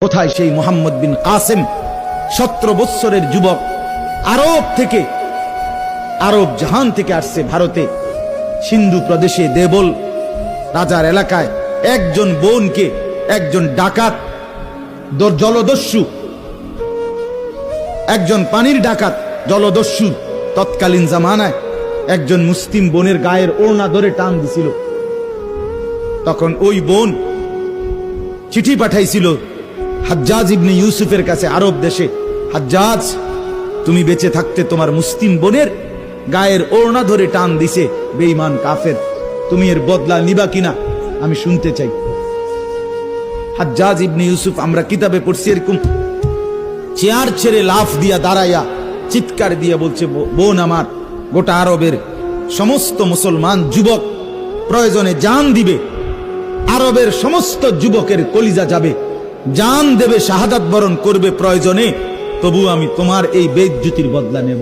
কোথায় সেই মুহাম্মদ বিন কাসেম 17 বৎসরের যুবক, আরব জাহান থেকে আসছে ভারতে, সিন্ধু প্রদেশে দেবল রাজার এলাকায় একজন বোনকে একজন ডাকাত জলদস্যু, একজন পানির ডাকাত জলদস্যু তৎকালীন জামানায় একজন মুসলিম বোনের গায়ের ওড়না ধরে টান দিছিল। তখন ওই বোন চিঠি পাঠাইছিল হাজ্জাজ ইবনে ইউসুফের কাছে আরব দেশে, হাজ্জাজ, তুমি বেঁচে থাকতে তোমার মুসলিম বোনের গায়ের ওড়না ধরে টান দিছে বেঈমান কাফের, তুমি এর বদলা নিবা কিনা আমি শুনতে চাই। হাজ্জাজ ইবনে ইউসুফ আমরা কিতাবে পড়ছি, এরকম চেয়ার ছেড়ে লাফ দিয়া দাঁড়াইয়া চিৎকার দিয়ে বলছে, বোন আমার, গোটা আরবের সমস্ত মুসলমান যুবক প্রয়োজনে জান দিবে, আরবের সমস্ত যুবকের কলিজা যাবে, জান দেবে, শাহাদাত বরণ করবে প্রয়োজনে, তবু আমি তোমার এই বেইজ্জতির বদলা নেব।